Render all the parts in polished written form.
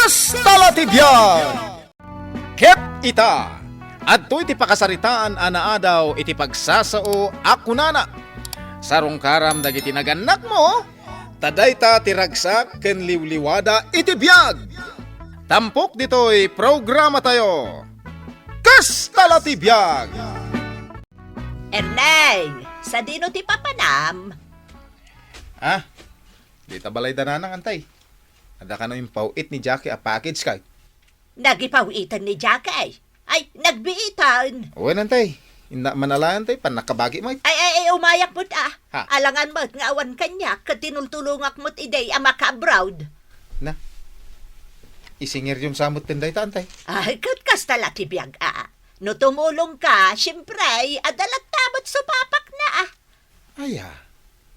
Kastalatibyan! Ket ita, adto iti pakasaritaan anaadaw iti pagsasao akunana. Sarong karam dagiti naganak mo, tadayta tiragsak ken liwliwada iti biag. Tampok ditoy programa tayo. Kastalatibyan! Erneng, sa dino ti papanam? Ah, di tabalay dananang antay. Ada ka no yung pauit ni Jackie a package kay. Nagipawitan ni Jackie. Ay, nagbiitan. Uwan antay. Ina manalaan tay pan nakabagi mo. Ay, umayak mo't Ha? Alangan mo't nga awan kanya, katinultulungak mo't iday ama ka-abroad. Na. Isingir yung samot tinday ta antay. Ay, katkastala ti biyag No tumulong ka, siyempre, adalat tamot supapak na Aya.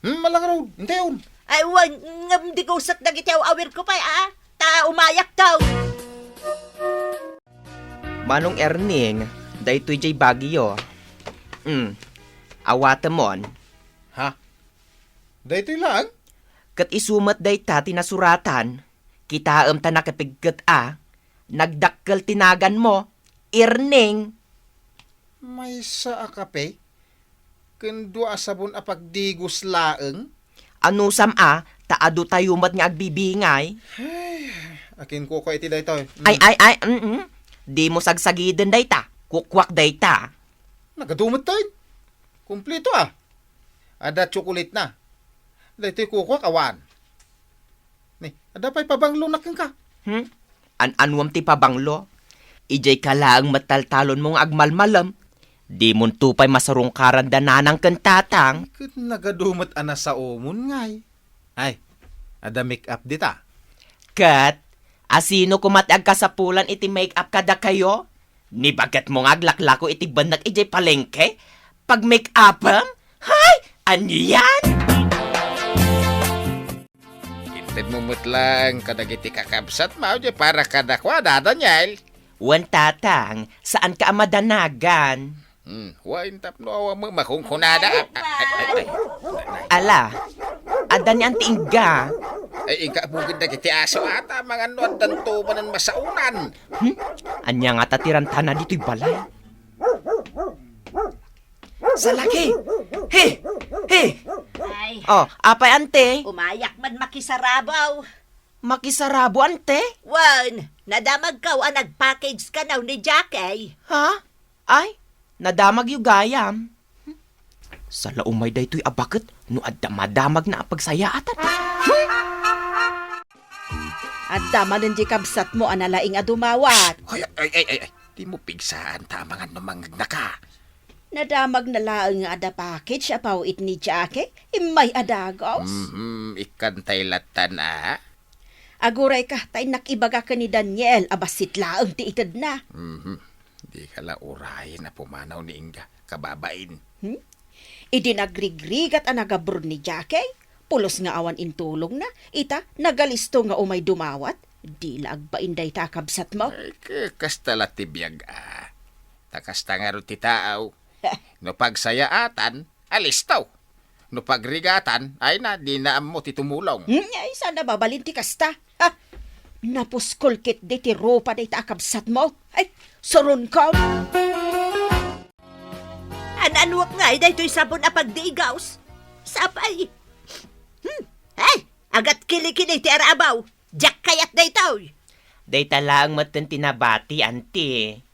Malang raw. Hintay yun. Ay, ngam di kusat na gitaw awir ko pa Ta umayak daw. Manong Erning, daytoy jay bagyo. Awatamon, Ha? Daytoy lang? kat isumat dayta tinasuratan, kitaam ta nakapigkat nagdakkel tinagan mo, Erning. May sa akape. Kendo asabon apagdigos laeng. Anusam taado tayo mat nga agbibingay. Akin ko iti daytoy. Ay, di mo sagsagiden dayta, kukwak dayta. Nagadumot tayo. Kumplito Ada chocolate na. Daytoy kukwak awan. Ni, ada pa'y pabanglo na ka. Anwam ti pabanglo. Ijay ka lang mataltalon mong agmalmalam. Di mon tupay masarungkaran dananang kentatang. Kat nagadumot ana sa umon ngay. Ay, ada make up dita. Kat, asino kumatag kasapulan iti make up kada kayo? Ni bagat mo ngaglaklako iti banag ijay palengke? Pag make upam? Hay! Ano yan? Intid mo mutlang kadagiti kakabsat mo para kadakwa dadanyal. Wan tatang, saan ka amadanagan? Wain tap no awa mo makungkunada. Ala, adan yan tiingga. Ay, ika bugid na kiti aso ata mga nuan danto manan masaunan. Anya nga tatiran tana dito'y balay. Salaki! He! Ay, Apay ante? umayak man makisarabaw. Makisarabo ante? Nadamag ka nag-package ka na ni Jackie. Ha? Ay, nadamag yu gayam. Sa laumay da ito'y abakat, no addamadamag na apagsayaatan. At damanan di kabsat mo analaing adumawat. Ay. Di mo pigsaan tamangan no mangag ka. Nadamag na laang nga ada package apaw it ni Jackie, imay adagaws. Ikantay latan Aguray ka, tay nakibaga ka ni Daniel, abasit laang ti itad na. Di ka la urahin na pumanaw ni Inga, kababain. Idinagrigrigat ang nagabro ni Jackie, pulos nga awan intulong na, ita nagalisto nga umay dumawat, di lagbain day takabsat mo. Ay, kastala tibiyag Takasta nga ro ti taaw. No pagsayaatan, alistaw. No pagrigatan, ay na, di na mo titumulong. Ay, sana babalin ti kasta. Ha? Napuskulkit di ti ropa day takabsat mo. Ay, surun ka. Ananwak nga daytoy sabon apagdigaws. Sapay. Ay, agat kilikili ti arabaw. Jack kayat daytoy. Day talaang matan tinabati, ante.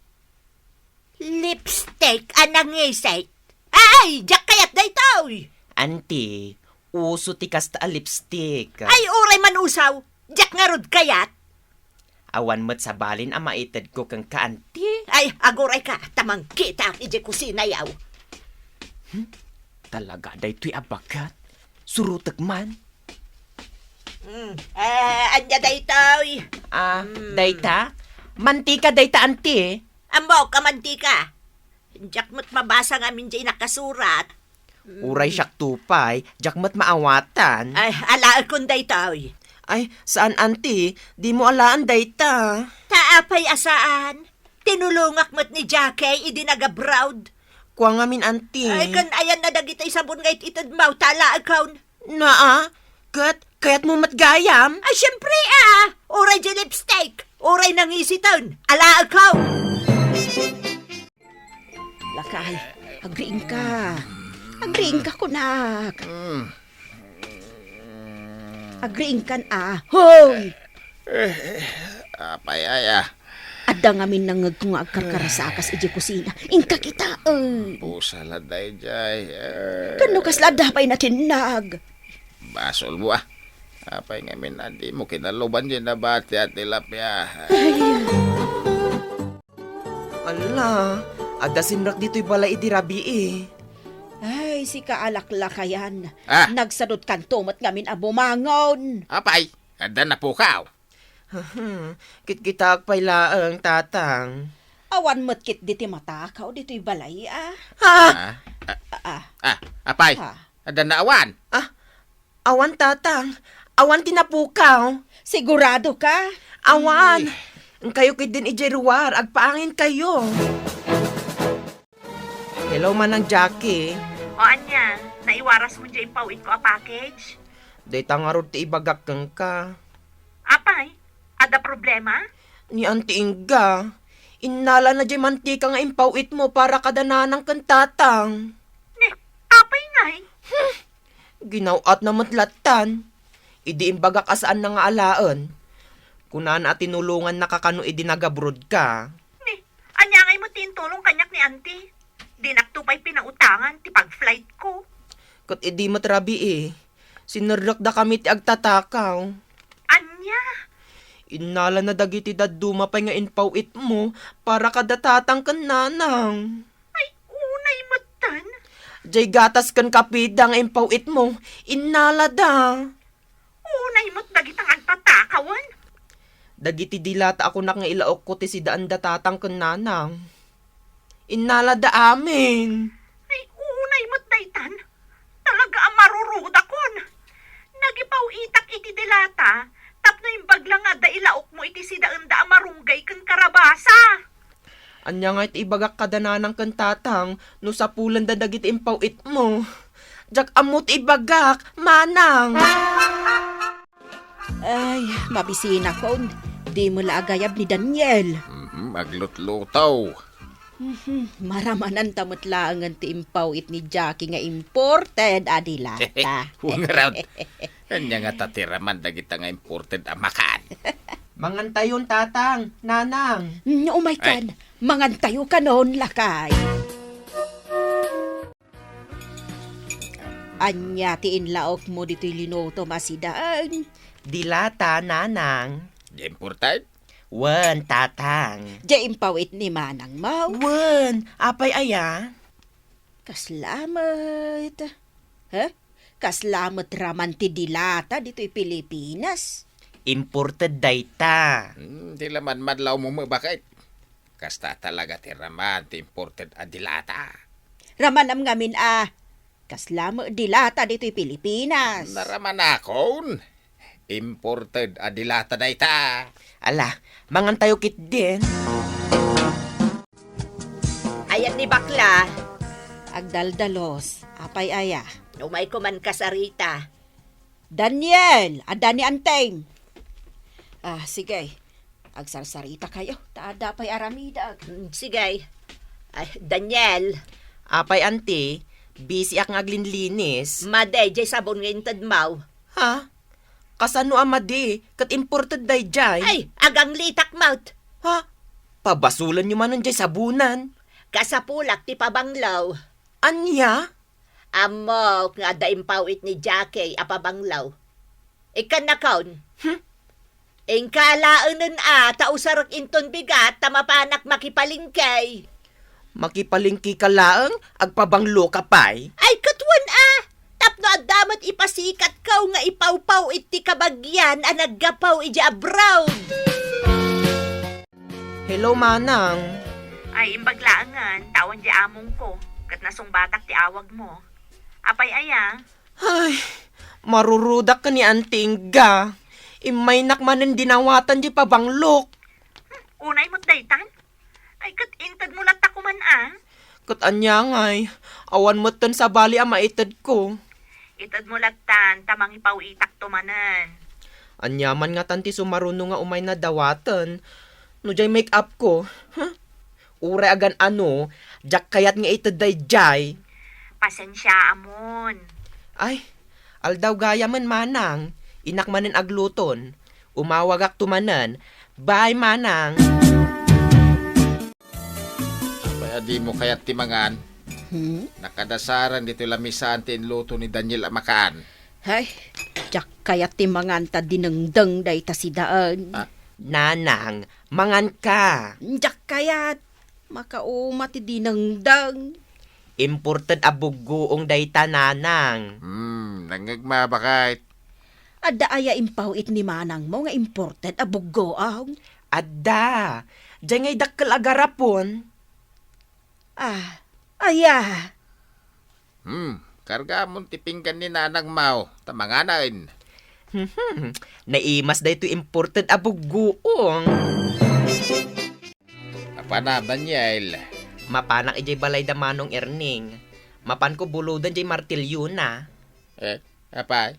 Lipstick anang ngisay. Ay, Jack kayat daytoy. Ante, uso ti kasta a lipstick. Ay, uray man usaw. Jack nga rod kayat. Awan mo't sa balin a maitad ko kang kaanti. Ay, aguray ka. Tamang kita ang ije kusinayaw. Talaga, daytoy abagat. Surutak man. Anya daytoy. Dayta? Mantika dayta, ante. Ambo, kamantika. Jack mo't mabasa nga min dyan nakasurat. Uray siyak tupay, jakmat maawatan. Ay, ala akong daytoy. Ay, saan, ante? Di mo alaan dayta. Taapay asaan. Tinulungak mo't ni Jackie, idinagabroad. Kuwang amin, ante. Ay, kan ayan na dagitay sabon ngayt itad mau, tala akaw. Naa, kaya't mo matgayam. Ay, syempre, oray dyan lipstick. apay nang isiton. Ala ikaw! Lakay, agriing ka. Agriing ka, kunak. Agriing kan Hoy! Apay aya. Adda ngamin nangag kung agkarkarasakas iji kusina. Ingka kita, Pusa laday jay. Kano kaslada pa'y natinag. Basol mo Apay ngamin adi mo kinaluban dyan na bati at tilapia. Ala, ada sinrak dito'y balay itirabi eh. Ay, si kaalaklakayan. Ah. Nagsadot kan tumat ngamin abumangon. Apay, ada na po ka. Kit-kita agpailaang tatang. Awan matkit diti matakaw dito'y balay, Ha? Apay, Ha? ada na awan. Awan tatang. Awan tinapukaw. Sigurado ka? Awan. Kayo kit din ijeruar. Agpaangin kayo. Hello manang Jackie. O anya, naiwaras mo dyan pauin ko a package? Day tangarod ti ibagak kang ka. Apay, ada problema? Ni Auntie Inga. Inala na dyan mantika nga impawit mo para kadananang kang tatang. Ne, apay ngay. Ginawat na matlatan. Idi imbagak asaan na nga alaan. Kunan at tinulungan nakakano idi nagabrod ka. Ne, anya ngay mo tintulong kanyak ni auntie. Di naktupay pinautangan ti pag-flight ko. Kat idi matrabi eh. Sinurok da kami ti agtatakaw. Anya, Inala na dagiti daduma pa nga inpawit mo para kadatatang kan nanang. ay unay matan. Jay gatas kan kapida nga inpawit mo. Inala da. Unay mo't dagitang agtatakawan. Dagiti dilata ako na nga ilaok ko ti si daan datatang kan nanang. Inala da amin. Ay unay mo't daytan. Talaga ang maruruda kon. Nagipaw itak iti dilata. Tapno yung bagla nga da ilaok mo iti si daan da marunggay kang karabasa. Anya nga iti ibagak kadananang kan tatang no sa pulan da dagiti impawit mo. Jak amot ibagak, manang. Ay, mabisina kon. Di mo laagayab ni Daniel. Maglutlutaw. Maramanan tamot lang ang tiimpawit ni Jackie nga imported adilata. Huwag raw. Kanya nga tatiraman dagita nga imported amakan. Mangantayon tatang, nanang. Umay kan, mangantayo ka noon lakay. Anya tiin laok mo dito'y linoto masidaan. Dilata, nanang. Imported? Wan, tatang. Di impawit ni Manang Mau. Wan, apay aya. Kaslamat. Kaslamat raman ti dilata dito'y Pilipinas. Imported dayta. Di laman madlaw mo bakit? Kasta talaga tiraman ti imported adilata. Ramanam ngamin kaslamo dilata dito'y Pilipinas. Naraman akon. Imported adilata dayta. Ala, mangantayo kit din. Ayan ni bakla. Agdaldalos, apay aya. Umay ko man kasarita. Daniel, ada ni Anteng. Sige. Agsarsarita kayo. Taada pa'y aramida. Sige. Ay, Daniel, Apay ante, busy ak ngaglinlinis. maday jay sabon ngayon tadmaw. Ha? Kasano amadi, kat imported day jay. Ay, agang litak mouth. Ha? Pabasulan nyo man jay sabunan. Kasapulak ti pabanglaw. Anya? Amo, nga daimpawit ni Jackie apabanglaw. Ikan na kaun. Ingkalaanan tausarak inton bigat, tamapanak makipalingkay. Makipalingki ka laang, agpabanglo ka pay. Ay, katwan tapno adamat ipasikat kaw nga ipawpaw iti kabagyan naggapaw iti abroad. Hello, manang. Ay, imbaglaangan, tawan di among ko. Kat nasong batak ti awag mo. Apay aya, Ay, marurudak ka ni Antingga. Imay nakmanan dinawatan di pabanglok. unay mo't daytan? Ay, kat intad mo latak ko man Kat anya ngay, awan mo tan sa bali ang maitad ko. Itad mo lagtan, tamang ipawitak tumanan. Anyaman nga tanti sumaruno nga umay na dawatan. No jay make up ko. Huh? Ure agan ano, jak kayat nga ito jay. Pasensya amon. Ay, aldaw gaya man manang. Inak manin agluton. Umawagak tumanan. Bye manang. Kaya di mo kaya't timangan. Hmm? Nakadasaran dito lamisaan tinluto ni Daniel Amakaan. Hay, jak kaya timangan ta dinengdeng day ta si daan. Ah. Nanang, mangan ka. Jak kayat makaumat ti dinengdeng. Imported abugoong dayta nanang. Nangagma bakit? Adda aya impawit ni manang mo nga imported abugoaw. Adda, diyan ngay dakkel agarapon. Ah, aya. Karga mong tipinggan ni Nanang Mau. Tamanganain. Naimas dayto imported abugoong. Apa na, Daniel? Mapanak ijay balay da manong erning. Mapan ko buludan jay martilyo na. Apa?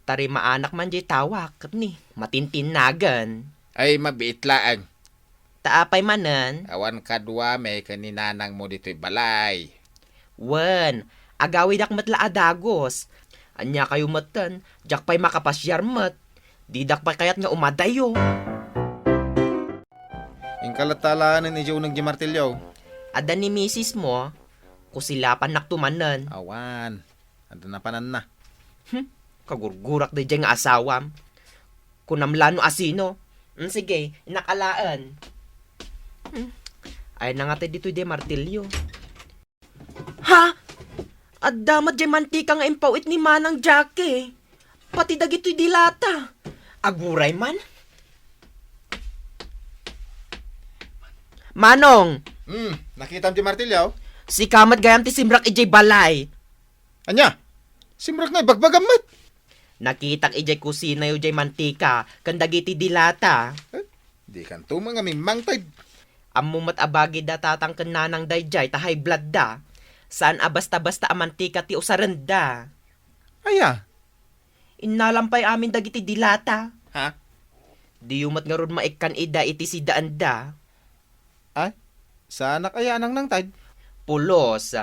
Tari maanak man jay tawak ni matintinagan. Ay, mabiitlaan. Taapay manan. Awan kadwa may kaninanang mo dito'y balay. Wen, agawi dak matla adagos. Anya kayo matan, jak pa'y makapasyar mat. Didak pa kayat nga umadayo. Yung kalatalaan ni Joe nang Martilyo. Ada ni misis mo, kusilapan naktumanan. Awan. Ando na panan na. Kagurgurak da dyan nga asawam. Kunamlano asino. Sige, nakalaan. Ay na nga tayo dito di martilyo. Ha? At damat dyan mantika nga impawit ni Manang Jackie. Pati dagito'y dilata. Aguray man. Manong, Nakita mo di Martilyo? si kamat gayam ti simrak ijay balay. Anya? Simrak na bagbagam mat. Nakitak ijay kusina yu jay mantika, kandagiti dilata. Di kan tumang aming mangtay. Amumat abagi da tatang kananang dayjay ta high blood da. Saan abasta-basta amantika ti usaranda. Aya. Inalampay amin dagiti dilata. Ha? Di yumat nga ron maikkan ida iti si daanda. Ay? Sana kaya nang nangtay? Pulos.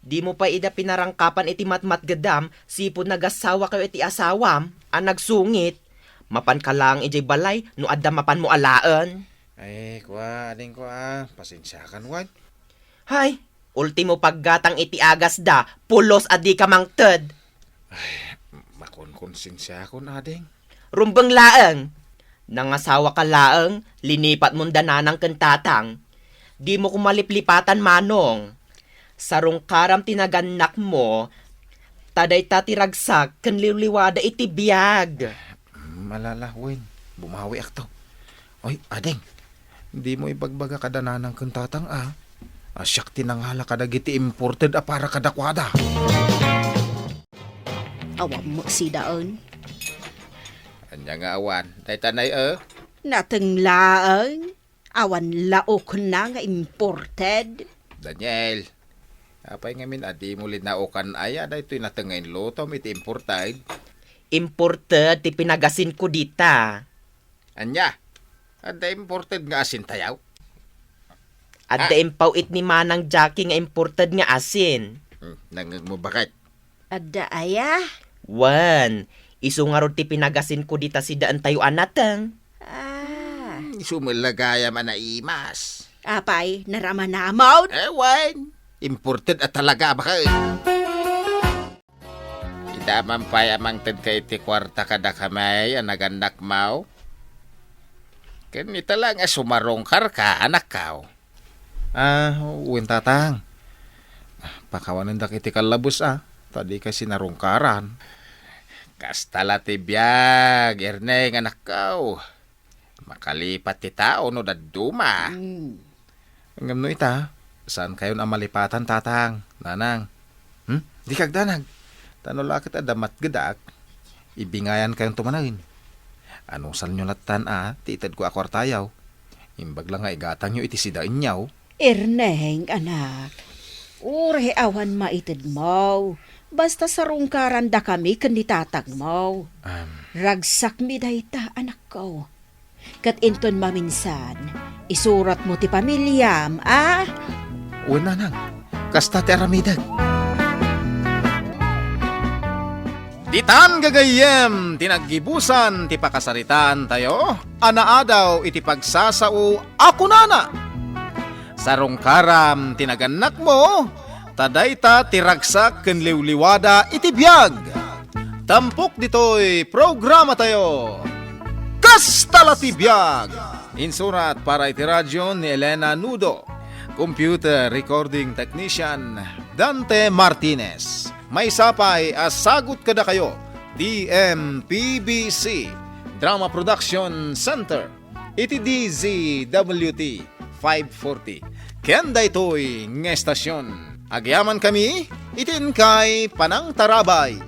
Di mo pa ida pinarangkapan iti matmat gadam, sipod nagasawa kayo iti asawam, ang nagsungit. Mapan ka lang ijay balay, no adda mapan mo alaan. Ay, kwa, ading kwa. Pasensya kan, wad. Hay, ultimo paggatang iti agas da, pulos adi ka mangted. Makonkonsensya ko na, ading. Rumbang laeng. Nangasawa ka laeng, linipat mong dananang kentatang. Di mo kumaliplipatan manong. Sarong karam tinaganak mo, taday tatiragsak ken liwliwada iti biyag. Malalahwin. Bumawi akto. Oy, ading. Hindi mo ibagbaga kada nanang kentatang, Asyak tinanghala kada giti imported para kadakwada. Awam mo si daan. Anya nga awan. Day tanay, Nateng laeng. Awan laok na nga imported. Daniel. Apay ngamin, adi mo linaokan aya. Day ito'y natangayin luto, iti imported. Imported ti pinagasin ko dita. Anya. Ada imported nga asin tayaw. Adda impaw it ni Manang Jackie nga imported nga asin. Nangag mo bakit? Adda aya. Wan, iso nga ron ti pinagasin ko dita si daan tayo anatang. Sumulagaya man na imas. Apay, naramanamaw. Ewan. Imported at talaga baka. Idaman pa'y amang tad kay ti kwarta kada kamay ang nagandak mau. Kanita lang sumarong ka, anak kao. Uwin tatang. Pakawanan da kiti kalabos Tadi kasi narungkaran. Kastala ti biyag, erneng anak kao. Makalipat ti tao no daduma. Ang no ita, saan kayo na malipatan tatang, nanang? Di kagdanag. Tanolakit adamat gadak. Ibingayan kayong tumanagin. Anong sal nyo latan titad ko akwartayaw. Imbag lang nga igatang nyo iti sidain nyaw. Erneng, anak. Ure awan maitid mo. Basta sa rungkaran da kami kanditatag mo. Ragsak mi dayta, anak ko. kat inton maminsan. Isurat mo ti pamilyam, ah? Uwan nanang, kasta ti aramidag. Ditan gagayem, tinaggibusan ti pakasaritaan tayo, anaadaw iti pagsasao ako nana. Sarong karam tinaganak mo, tadayta tiragsak ken liwliwada iti biyag. Tampok ditoy programa tayo. Kastala ti biyag. Insurat para iti radyo ni Elena Nudo. Computer recording technician Dante Martinez. May sapay as sagot kada kayo. DMPBC Drama Production Center. Iti DZWT 540. Kenda ito'y ng estasyon. Agyaman kami, itin kay Panang Tarabay.